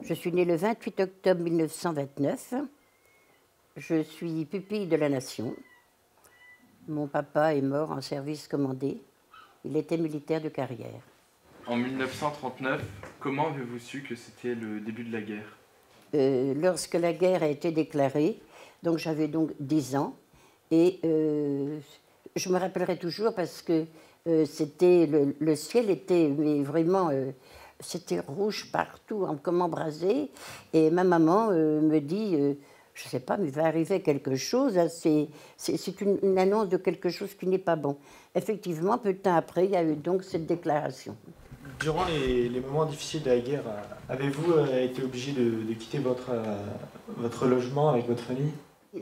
Je suis née le 28 octobre 1929. Je suis pupille de la Nation. Mon papa est mort en service commandé. Il était militaire de carrière. En 1939, comment avez-vous su que c'était le début de la guerre? Lorsque la guerre a été déclarée, donc j'avais donc 10 ans, et je me rappellerai toujours parce que c'était le ciel était mais vraiment c'était rouge partout, comme embrasé, et ma maman me dit je ne sais pas, mais il va arriver quelque chose, hein, c'est une annonce de quelque chose qui n'est pas bon. Effectivement, peu de temps après, il y a eu donc cette déclaration. Durant les moments difficiles de la guerre, avez-vous été obligé de quitter votre logement avec votre famille?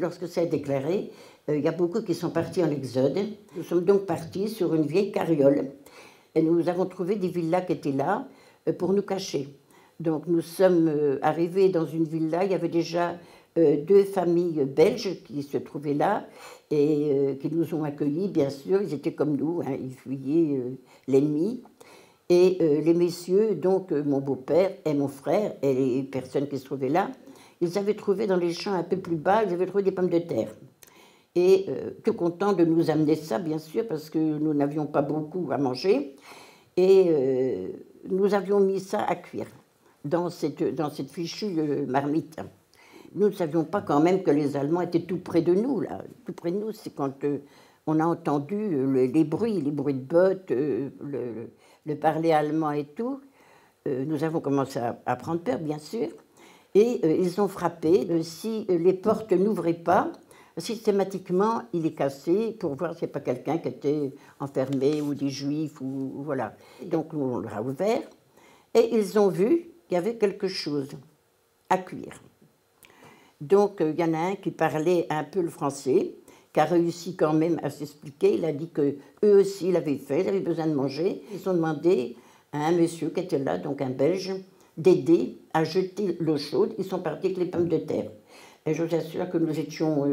Lorsque ça a été déclaré, il y a beaucoup qui sont partis en exode. Nous sommes donc partis sur une vieille carriole et nous avons trouvé des villas qui étaient là pour nous cacher. Donc nous sommes arrivés dans une villa, il y avait déjà 2 familles belges qui se trouvaient là et qui nous ont accueillis, bien sûr, ils étaient comme nous, hein, ils fuyaient l'ennemi. Et les messieurs, donc mon beau-père et mon frère et les personnes qui se trouvaient là, ils avaient trouvé dans les champs un peu plus bas, ils avaient trouvé des pommes de terre. Et tout contents de nous amener ça, bien sûr, parce que nous n'avions pas beaucoup à manger. Et nous avions mis ça à cuire dans cette fichue marmite. Nous ne savions pas quand même que les Allemands étaient tout près de nous, là. Tout près de nous, c'est quand on a entendu les bruits de bottes, le parler allemand et tout. Nous avons commencé à prendre peur, bien sûr. Et ils ont frappé. Si les portes n'ouvraient pas, systématiquement, il est cassé pour voir s'il n'y a pas quelqu'un qui était enfermé ou des juifs, ou voilà. Donc on leur a ouvert et ils ont vu qu'il y avait quelque chose à cuire. Donc il y en a un qui parlait un peu le français, qui a réussi quand même à s'expliquer. Il a dit qu'eux aussi l'avaient fait, ils avaient besoin de manger. Ils ont demandé à un monsieur qui était là, donc un Belge, d'aider à jeter l'eau chaude. Ils sont partis avec les pommes de terre. Et je vous assure que nous étions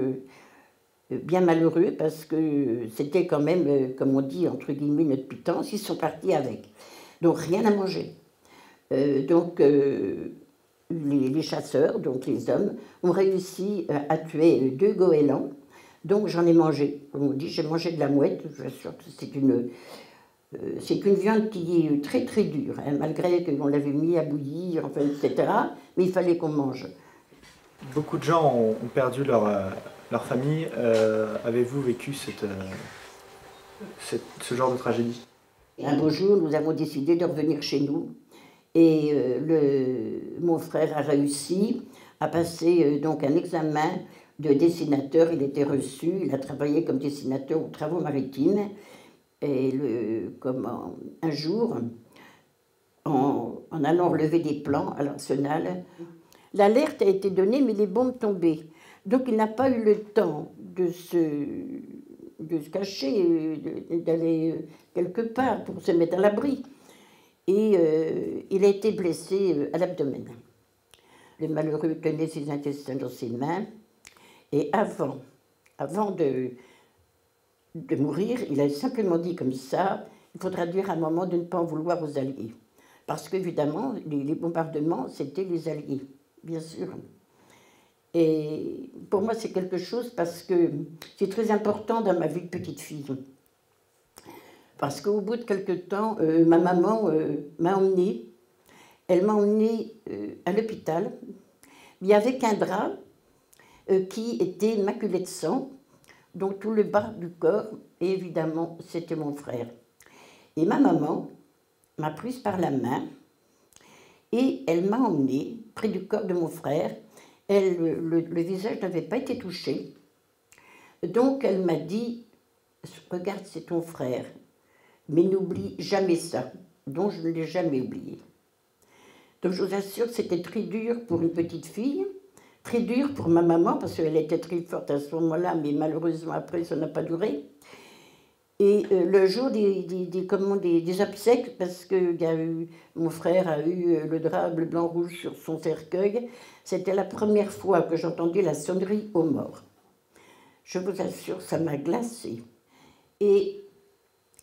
bien malheureux parce que c'était quand même, comme on dit, entre guillemets, notre pitance. Ils sont partis avec. Donc rien à manger. Les chasseurs, donc les hommes, ont réussi à tuer 2 goélands. Donc j'en ai mangé. Comme on dit, j'ai mangé de la mouette. Je vous assure que c'est une viande qui est très très dure, hein, malgré qu'on l'avait mis à bouillir, enfin, etc. Mais il fallait qu'on mange. Beaucoup de gens ont perdu leur famille. Avez-vous vécu ce genre de tragédie? Un beau jour, nous avons décidé de revenir chez nous. Et mon frère a réussi à passer donc un examen de dessinateur. Il était reçu, il a travaillé comme dessinateur aux Travaux maritimes. Et un jour, en allant relever des plans à l'Arsenal, l'alerte a été donnée, mais les bombes tombaient. Donc il n'a pas eu le temps de se cacher, d'aller quelque part pour se mettre à l'abri. Et il a été blessé à l'abdomen. Le malheureux tenait ses intestins dans ses mains. Et avant de mourir, il a simplement dit comme ça, il faudra dire à un moment de ne pas en vouloir aux Alliés. Parce qu'évidemment, les bombardements, c'était les Alliés, bien sûr. Et pour moi, c'est quelque chose parce que c'est très important dans ma vie de petite fille. Parce qu'au bout de quelque temps, ma maman m'a emmenée. Elle m'a emmenée à l'hôpital. Il n'y avait qu'un drap qui était maculé de sang, donc tout le bas du corps, et évidemment, c'était mon frère. Et ma maman m'a prise par la main et elle m'a emmenée près du corps de mon frère. Le visage n'avait pas été touché. Donc elle m'a dit, regarde, c'est ton frère, mais n'oublie jamais ça, dont je ne l'ai jamais oublié. Donc je vous assure que c'était très dur pour une petite fille, très dur pour ma maman, parce qu'elle était très forte à ce moment-là, mais malheureusement après ça n'a pas duré. Et le jour des obsèques, parce que mon frère a eu le drap bleu, blanc, rouge sur son cercueil, c'était la première fois que j'entendais la sonnerie aux morts. Je vous assure, ça m'a glacée. Et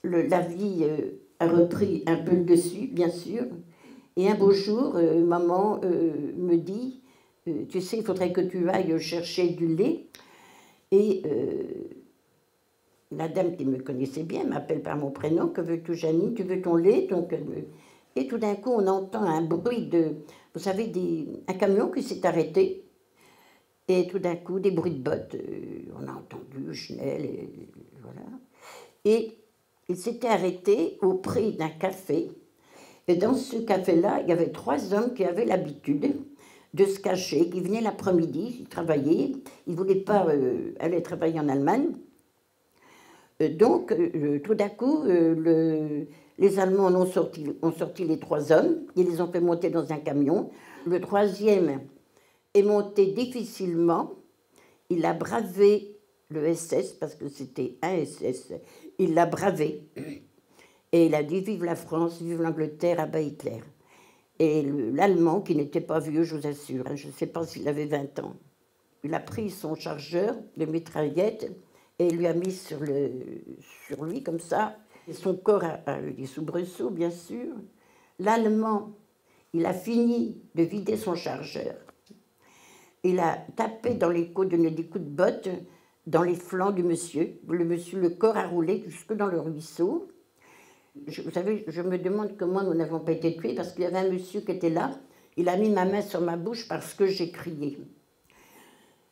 la vie a repris un peu le dessus, bien sûr. Et un beau jour, maman me dit, tu sais, il faudrait que tu ailles chercher du lait. Et la dame qui me connaissait bien m'appelle par mon prénom, que veux-tu Janine, tu veux ton lait? Donc, et tout d'un coup, on entend un bruit de, vous savez, un camion qui s'est arrêté. Et tout d'un coup, des bruits de bottes. On a entendu Chanel, et voilà. Et il s'était arrêté au prix d'un café. Et dans ce café-là, il y avait 3 hommes qui avaient l'habitude de se cacher, qui venaient l'après-midi, ils travaillaient, ils ne voulaient pas aller travailler en Allemagne. Donc, tout d'un coup, les Allemands ont sorti les 3 hommes, ils les ont fait monter dans un camion. Le 3e est monté difficilement, il a bravé le SS, parce que c'était un SS, il l'a bravé. Et il a dit « Vive la France, vive l'Angleterre, abat Hitler ». Et l'Allemand, qui n'était pas vieux, je vous assure, hein, je ne sais pas s'il avait 20 ans, il a pris son chargeur de mitraillette et il lui a mis sur lui comme ça. Et son corps a eu des soubresauts, bien sûr. L'Allemand, il a fini de vider son chargeur. Il a tapé dans les côtes, donné des coups de botte dans les flancs du monsieur. Le corps a roulé jusque dans le ruisseau. Vous savez, je me demande comment nous n'avons pas été tués, parce qu'il y avait un monsieur qui était là, il a mis ma main sur ma bouche parce que j'ai crié.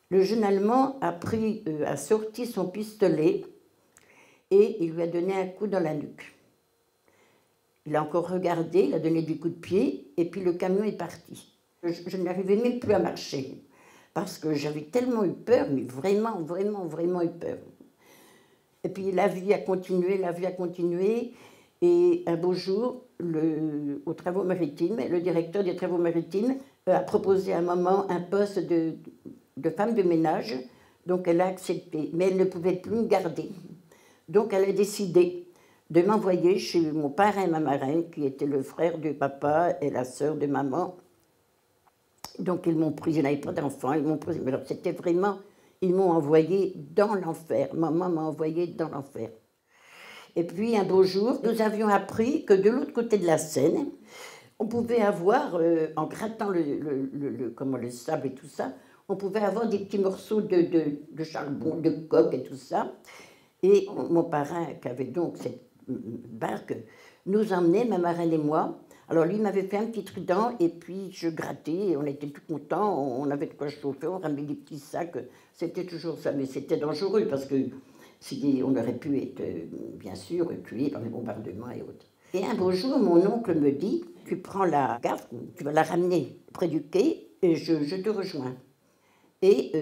Le jeune Allemand a sorti son pistolet et il lui a donné un coup dans la nuque. Il a encore regardé, il a donné des coups de pied et puis le camion est parti. Je n'arrivais même plus à marcher parce que j'avais tellement eu peur, mais vraiment, vraiment, vraiment eu peur. Et puis la vie a continué, et un beau jour, aux Travaux Maritimes, le directeur des Travaux Maritimes a proposé à maman un poste de femme de ménage, donc elle a accepté, mais elle ne pouvait plus me garder. Donc elle a décidé de m'envoyer chez mon parrain et ma marraine, qui était le frère de papa et la sœur de maman. Donc ils m'ont pris, je n'avais pas d'enfant, ils m'ont pris, mais alors c'était vraiment, ils m'ont envoyé dans l'enfer, maman m'a envoyé dans l'enfer. Et puis un beau jour, nous avions appris que de l'autre côté de la Seine, on pouvait avoir, en grattant le sable et tout ça, on pouvait avoir des petits morceaux de charbon, de coque et tout ça. Et mon parrain, qui avait donc cette barque, nous emmenait, ma marraine et moi. Alors lui m'avait fait un petit trident et puis je grattais, et on était tout contents, on avait de quoi chauffer, on ramenait des petits sacs, c'était toujours ça, mais c'était dangereux parce que on aurait pu être, bien sûr, tué par les bombardements et autres. Et un beau jour, mon oncle me dit, tu prends la gaffe, tu vas la ramener près du quai et je te rejoins. Et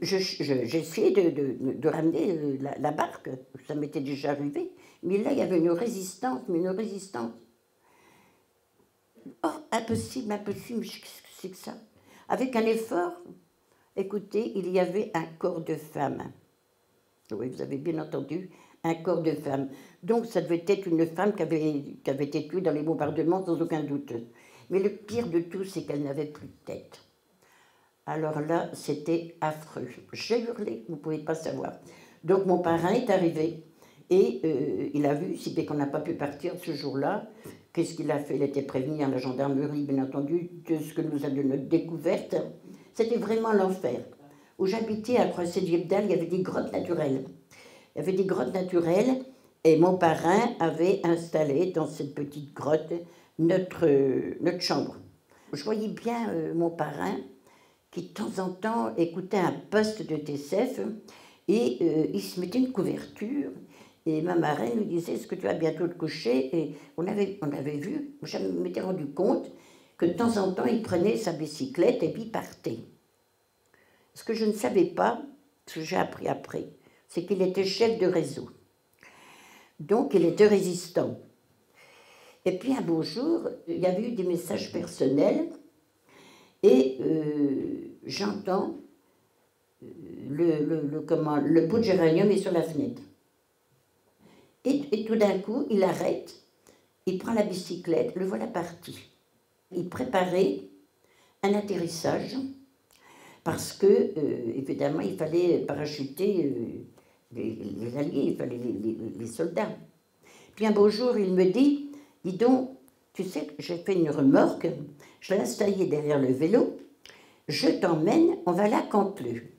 j'essayais de ramener la barque, ça m'était déjà arrivé, mais là, il y avait une résistance, Oh, impossible, qu'est-ce que c'est que ça? Avec un effort, écoutez, il y avait un corps de femme. Oui, vous avez bien entendu, un corps de femme. Donc ça devait être une femme qui avait été tuée dans les bombardements, sans aucun doute. Mais le pire de tout, c'est qu'elle n'avait plus de tête. Alors là, c'était affreux. J'ai hurlé, vous ne pouvez pas savoir. Donc mon parrain est arrivé et il a vu, si bien qu'on n'a pas pu partir ce jour-là, qu'est-ce qu'il a fait? Il était prévenu à la gendarmerie, bien entendu, de ce que nous a de notre découverte. C'était vraiment l'enfer. Où j'habitais, à Croisset-Diepdal, il y avait des grottes naturelles. Il y avait des grottes naturelles et mon parrain avait installé dans cette petite grotte notre chambre. Je voyais bien mon parrain qui, de temps en temps, écoutait un poste de TCF et il se mettait une couverture. Et ma marraine lui disait, est-ce que tu vas bientôt te coucher? Et on avait vu, je m'étais rendu compte que de temps en temps, il prenait sa bicyclette et puis il partait. Ce que je ne savais pas, ce que j'ai appris après, c'est qu'il était chef de réseau. Donc, il était résistant. Et puis, un beau jour, il y avait eu des messages personnels et j'entends le pot de géranium est sur la fenêtre. Et tout d'un coup, il arrête, il prend la bicyclette, le voilà parti. Il préparait un atterrissage parce que, évidemment, il fallait parachuter les Alliés, il fallait les soldats. Puis un beau jour, il me dit, dis donc, tu sais, j'ai fait une remorque, je l'ai installée derrière le vélo, je t'emmène, on va là quand plus.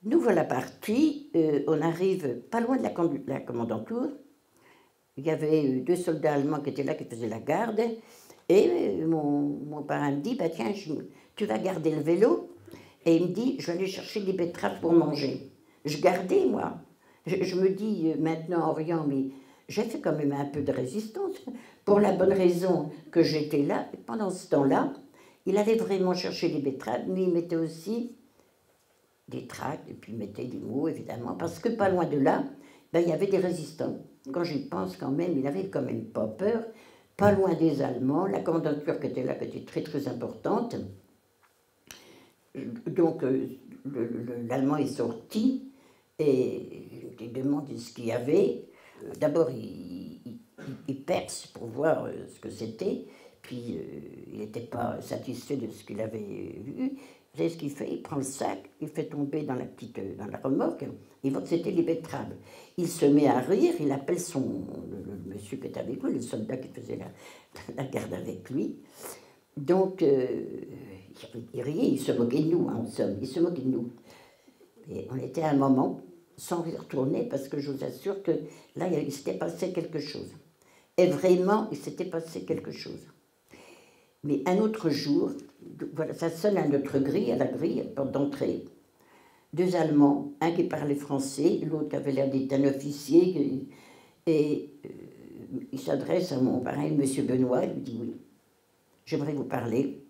Nous voilà partis, on arrive pas loin de la commandanture. Il y avait 2 soldats allemands qui étaient là, qui faisaient la garde. Et mon parrain me dit, bah tiens, tu vas garder le vélo. Et il me dit, je vais aller chercher des betteraves pour manger. Je gardais, moi. Je me dis maintenant, en riant, mais j'ai fait quand même un peu de résistance. Pour la bonne raison que j'étais là. Et pendant ce temps-là, il allait vraiment chercher des betteraves, mais il mettait aussi des tracts, et puis il mettait des mots, évidemment, parce que pas loin de là, ben, il y avait des résistants. Quand j'y pense quand même, il avait quand même pas peur, pas loin des Allemands, la commandanture qui était là, qui était très très importante. Donc l'Allemand est sorti, et il demande ce qu'il y avait. D'abord, il perce pour voir ce que c'était, puis il n'était pas satisfait de ce qu'il avait vu. Vous savez ce qu'il fait? Il prend le sac, il fait tomber dans la remorque, il voit que c'était les betteraves. Il se met à rire, il appelle le monsieur qui était avec lui, le soldat qui faisait la garde avec lui. Donc, il riait, il se moquait de nous, hein, en somme, il se moquait de nous. Et on était à un moment sans y retourner, parce que je vous assure que là, il s'était passé quelque chose. Et vraiment, il s'était passé quelque chose. Mais un autre jour, voilà, ça sonne à notre grille, à la grille, porte d'entrée. 2 Allemands, un qui parlait français, l'autre qui avait l'air d'être un officier, et il s'adresse à mon parrain, M. Benoît, il lui dit « Oui, j'aimerais vous parler ».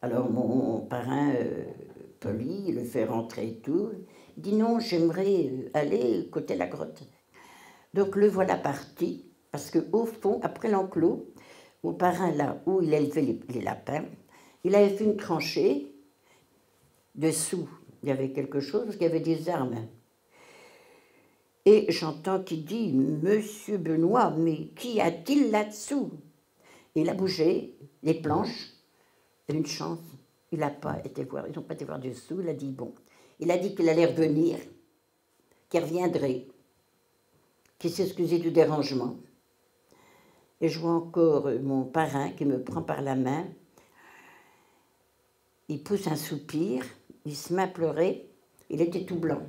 Alors mon parrain, poli, il le fait rentrer et tout, il dit « Non, j'aimerais aller côté la grotte ». Donc le voilà parti, parce qu'au fond, après l'enclos, mon parrain, là où il élevait les lapins, il avait fait une tranchée. Dessous, il y avait quelque chose, parce qu'il y avait des armes. Et j'entends qu'il dit « Monsieur Benoît, mais qu'y a-t-il là-dessous » Il a bougé les planches, et une chance, il n'a pas été voir, ils n'ont pas été voir dessous, il a dit « Bon ». Il a dit qu'il allait revenir, qu'il reviendrait, qu'il s'excusait du dérangement. Et je vois encore mon parrain qui me prend par la main. Il pousse un soupir, il se met à pleurer. Il était tout blanc.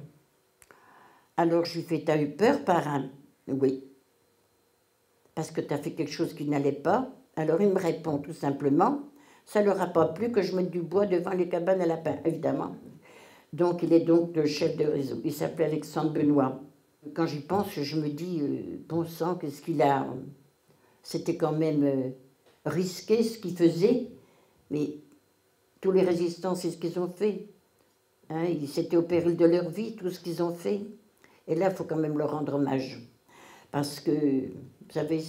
Alors je lui fais « T'as eu peur, parrain ?» ?»« Oui. »« Parce que t'as fait quelque chose qui n'allait pas ?» Alors il me répond tout simplement « Ça leur a pas plu que je mette du bois devant les cabanes à lapins, évidemment. » Donc il est donc le chef de réseau. Il s'appelait Alexandre Benoît. Quand j'y pense, je me dis « Bon sang, qu'est-ce qu'il a... » C'était quand même risqué ce qu'ils faisaient, mais tous les résistants, c'est ce qu'ils ont fait. Hein, c'était au péril de leur vie, tout ce qu'ils ont fait. Et là, il faut quand même leur rendre hommage. Parce que, vous savez,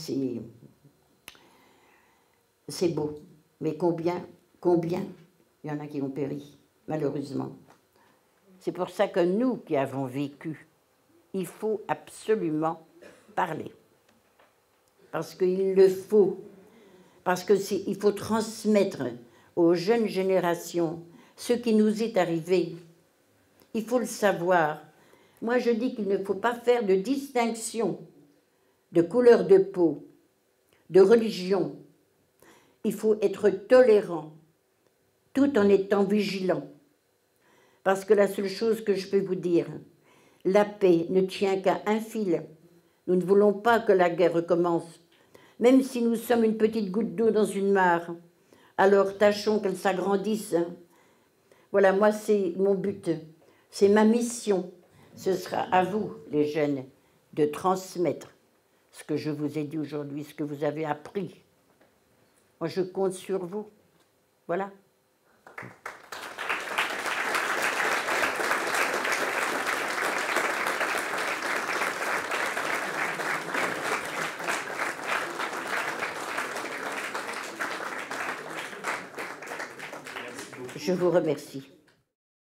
c'est beau. Mais combien il y en a qui ont péri, malheureusement. C'est pour ça que nous qui avons vécu, il faut absolument parler. Parce qu'il le faut, parce qu'il faut transmettre aux jeunes générations ce qui nous est arrivé. Il faut le savoir. Moi, je dis qu'il ne faut pas faire de distinction de couleur de peau, de religion. Il faut être tolérant, tout en étant vigilant. Parce que la seule chose que je peux vous dire, la paix ne tient qu'à un fil. Nous ne voulons pas que la guerre recommence. Même si nous sommes une petite goutte d'eau dans une mare, alors tâchons qu'elle s'agrandisse. Voilà, moi, c'est mon but, c'est ma mission. Ce sera à vous, les jeunes, de transmettre ce que je vous ai dit aujourd'hui, ce que vous avez appris. Moi, je compte sur vous. Voilà. Je vous remercie.